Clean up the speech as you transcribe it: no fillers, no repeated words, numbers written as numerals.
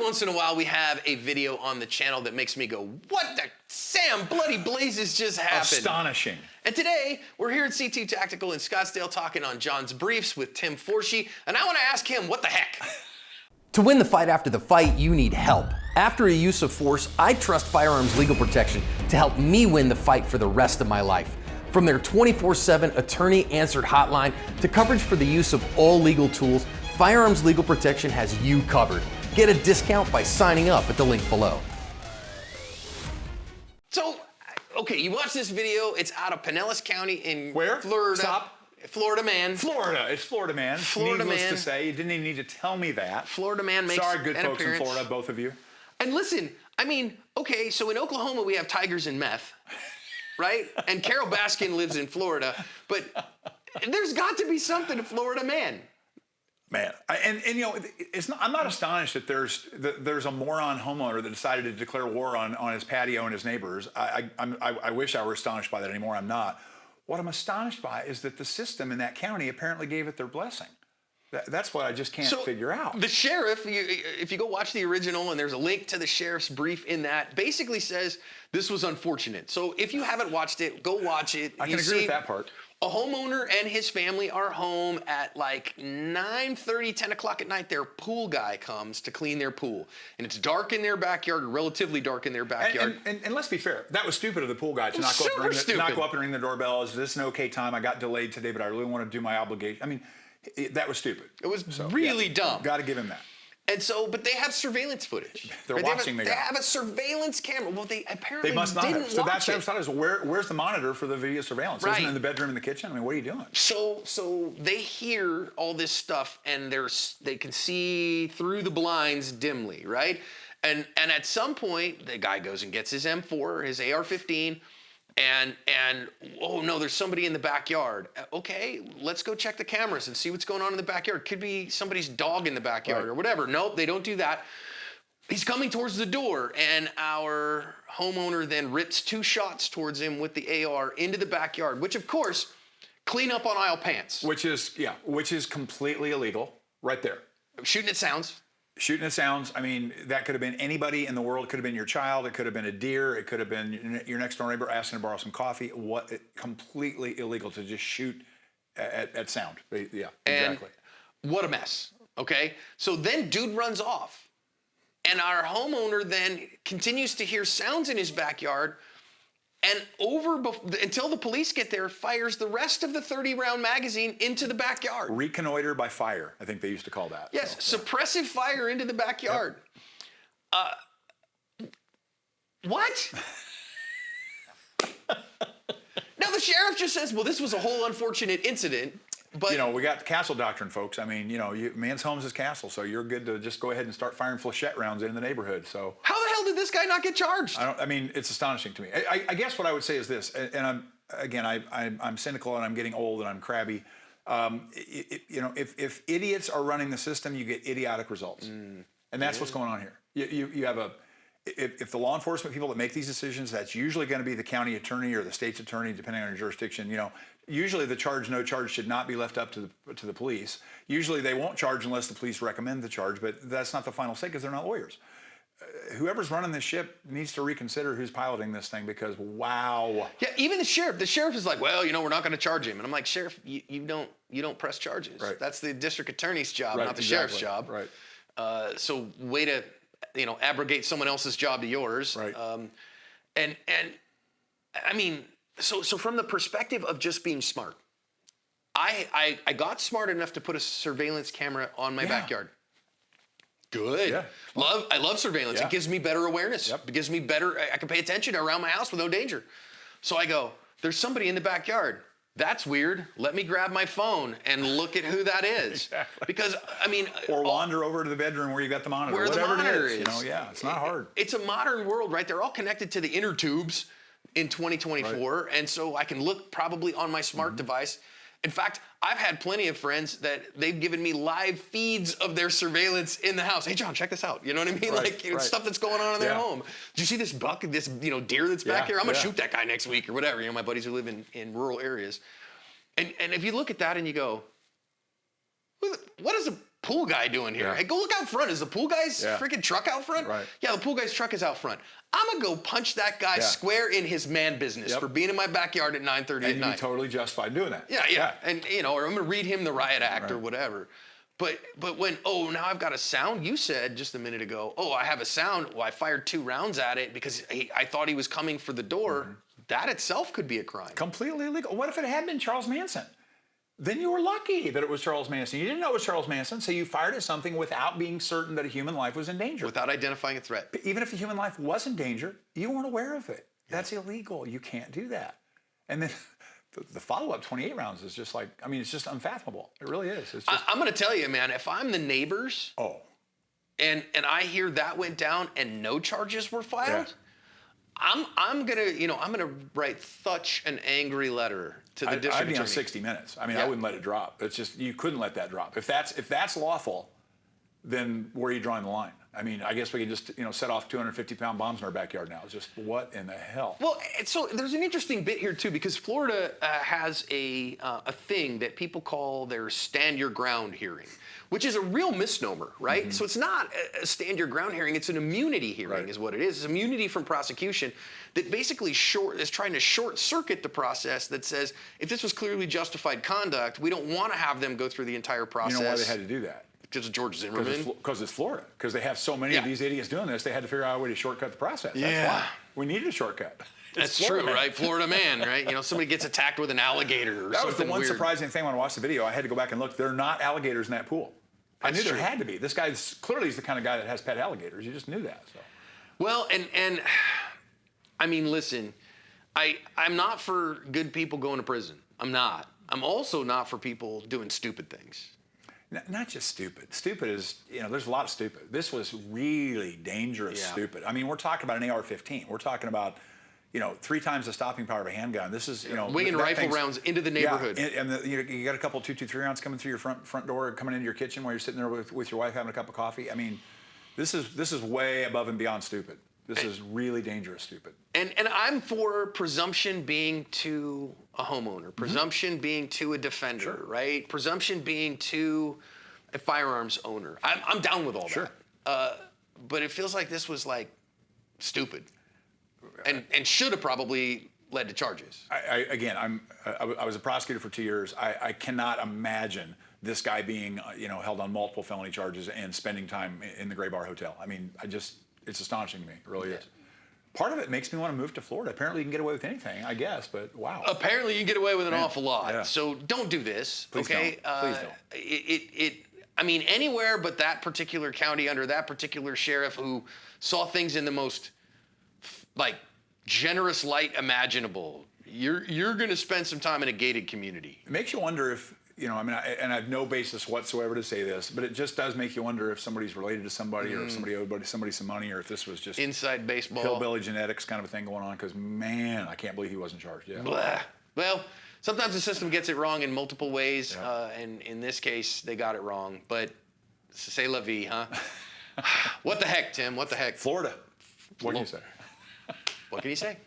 once in a while we have a video on the channel that makes me go, what the Sam bloody blazes just happened? Astonishing. And today, we're here at C2 Tactical in Scottsdale talking on John's Briefs with Tim Forshey, and I want to ask him, what the heck? To win the fight after the fight, you need help. After a use of force, I trust Firearms Legal Protection to help me win the fight for the rest of my life. From their 24/7 attorney-answered hotline to coverage for the use of all legal tools, Firearms Legal Protection has you covered. Get a discount by signing up at the link below. So, okay, you watch this video. It's out of Pinellas County in Where? Florida. Stop. Florida man. Florida. It's Florida man. Florida Needless man. to say, you didn't even need to tell me that. Florida man makes Sorry, good an folks appearance. in Florida, both of you. And listen, I mean, okay, so in Oklahoma we have tigers and meth, right? And Carol Baskin lives in Florida, but there's got to be something to Florida man. Man, and you know, it's not. I'm not astonished that there's a moron homeowner that decided to declare war on his patio and his neighbors. I wish I were astonished by that anymore. I'm not. What I'm astonished by is that the system in that county apparently gave it their blessing. That's what I just can't figure out. The sheriff, if you go watch the original, and there's a link to the sheriff's brief in that, basically says this was unfortunate. So if you haven't watched it, go watch it. I can agree with that part. A homeowner and his family are home at like 9:30, 10 o'clock at night. Their pool guy comes to clean their pool. And it's dark in their backyard, relatively dark in their backyard. And let's be fair, that was stupid of the pool guy to not go up and ring the doorbell. Is this an okay time? I got delayed today, but I really want to do my obligation. I mean, that was stupid. It was really dumb. Got to give him that. And so, but they have surveillance footage. They're watching the guy. They have a surveillance camera. Well, they apparently They must not have. So watch it. that's where's the monitor for the video surveillance? Right. Isn't it in the bedroom in the kitchen? I mean, what are you doing? So they hear all this stuff, and they can see through the blinds dimly, right? And at some point, the guy goes and gets his M4, his AR-15, and oh no, there's somebody in the backyard. Okay, let's go check the cameras and see what's going on in the backyard. Could be somebody's dog in the backyard or whatever. Nope, they don't do that. He's coming towards the door, and our homeowner then rips 2 shots towards him with the AR into the backyard, which of course, clean up on aisle pants. Which is completely illegal, right there. Shooting at sounds. Shooting at sounds. I mean, that could have been anybody in the world. It could have been your child. It could have been a deer. It could have been your next door neighbor asking to borrow some coffee. Completely illegal to just shoot at sound. Yeah, exactly. And what a mess. Okay, so then dude runs off, and our homeowner then continues to hear sounds in his backyard, and until the police get there, fires the rest of the 30-round magazine into the backyard. Reconnoiter by fire, I think they used to call that. Yes, so, suppressive fire into the backyard. Yep. What? Now the sheriff just says, well, this was a whole unfortunate incident. But, you know, we got castle doctrine, folks. I mean, you know, man's home's his castle, so you're good to just go ahead and start firing flechette rounds in the neighborhood. So how the hell did this guy not get charged? I mean, it's astonishing to me. I guess what I would say is this, and I'm cynical and I'm getting old and I'm crabby. You know, if idiots are running the system, you get idiotic results, and that's what's going on here. You have if the law enforcement people that make these decisions, that's usually going to be the county attorney or the state's attorney, depending on your jurisdiction. You know, usually the no charge should not be left up to the police. Usually they won't charge unless the police recommend the charge, but that's not the final say because they're not lawyers. Whoever's running this ship needs to reconsider who's piloting this thing because wow. Yeah, even the sheriff is like, well, you know, we're not going to charge him, and I'm like, sheriff, you don't press charges. Right. That's the district attorney's job, right, not the exactly. sheriff's job. Right. So way to, you know, abrogate someone else's job to yours. Right. And I mean, so from the perspective of just being smart, I got smart enough to put a surveillance camera on my backyard. Good. Yeah. I love surveillance. Yeah. It gives me better awareness. Yep. It gives me better, I can pay attention around my house with no danger. So I go, there's somebody in the backyard. That's weird. Let me grab my phone and look at who that is. Exactly. Because, I mean... Or wander over to the bedroom where you got the monitor. Where whatever the monitor it is. You know, yeah, it's not hard. It's a modern world, right? They're all connected to the inner tubes in 2024. Right. And so I can look probably on my smart device. In fact, I've had plenty of friends that they've given me live feeds of their surveillance in the house. Hey, John, check this out. You know what I mean? Right, Like stuff that's going on in their home. Did you see this buck, this deer that's back here? I'm gonna shoot that guy next week or whatever. You know, my buddies who live in rural areas. And if you look at that and you go, what is pool guy doing here? Yeah. Hey, go look out front. Is the pool guy's freaking truck out front? Right. Yeah, the pool guy's truck is out front. I'm gonna go punch that guy square in his man business for being in my backyard at 9:30 at night. And you'd be totally justified doing that. Yeah. And or I'm gonna read him the riot act or whatever. But when, now I've got a sound. You said just a minute ago, I have a sound. Well, I fired 2 rounds at it because I thought he was coming for the door. Mm-hmm. That itself could be a crime. Completely illegal. What if it had been Charles Manson? Then you were lucky that it was Charles Manson. You didn't know it was Charles Manson, so you fired at something without being certain that a human life was in danger. Without identifying a threat. But even if a human life was in danger, you weren't aware of it. That's illegal. You can't do that. And then the follow-up 28 rounds is just like, it's just unfathomable. It really is. It's just, I'm going to tell you, man, if I'm the neighbors and I hear that went down and no charges were filed, I'm gonna write such an angry letter to the district I'd be attorney. on 60 Minutes. I wouldn't let it drop. It's just, you couldn't let that drop. If that's lawful, then where are you drawing the line? I guess we can just set off 250-pound bombs in our backyard now. It's just, what in the hell? Well, so there's an interesting bit here too, because Florida has a thing that people call their stand your ground hearing, which is a real misnomer, right? Mm-hmm. So it's not a stand your ground hearing; it's an immunity hearing, is what it is. It's immunity from prosecution that basically is trying to short circuit the process that says if this was clearly justified conduct, we don't want to have them go through the entire process. You know why they had to do that? Because of George Zimmerman? Because it's Florida. Because they have so many of these idiots doing this, they had to figure out a way to shortcut the process. That's why. We needed a shortcut. That's true, right? Florida man, right? Somebody gets attacked with an alligator or that something was the one weird. Surprising thing when I watched the video. I had to go back and look. There are not alligators in that pool. I knew there had to be. This guy clearly is the kind of guy that has pet alligators. You just knew that. So. Well, and listen, I'm not for good people going to prison. I'm not. I'm also not for people doing stupid things. Not just stupid. Stupid is, there's a lot of stupid. This was really dangerous stupid. We're talking about an AR-15. We're talking about, 3 times the stopping power of a handgun. This is, winging rifle rounds into the neighborhood. Yeah, and you got a couple 223 rounds coming through your front door, coming into your kitchen while you're sitting there with your wife having a cup of coffee. This is way above and beyond stupid. This is really dangerous stupid. And I'm for presumption being to a homeowner, presumption being to a defender, right? Presumption being to a firearms owner. I'm down with all that. But it feels like this was like stupid and should have probably led to charges. I was a prosecutor for 2 years. I cannot imagine this guy being held on multiple felony charges and spending time in the Gray Bar Hotel. It's astonishing to me. It really is. Part of it makes me want to move to Florida. Apparently you can get away with anything, I guess, but wow. Apparently you can get away with an awful lot. Yeah. So don't do this, Please okay? Don't. Please don't. Anywhere but that particular county under that particular sheriff who saw things in the most, generous light imaginable. You're going to spend some time in a gated community. It makes you wonder if, and I have no basis whatsoever to say this, but it just does make you wonder if somebody's related to somebody or if somebody owed somebody some money or if this was just inside baseball, hillbilly genetics kind of a thing going on. Because man, I can't believe he wasn't charged. Yeah. Blah. Well, sometimes the system gets it wrong in multiple ways, and in this case, they got it wrong. But c'est la vie, huh? What the heck, Tim? What the heck? Florida. What can you say? What can you say?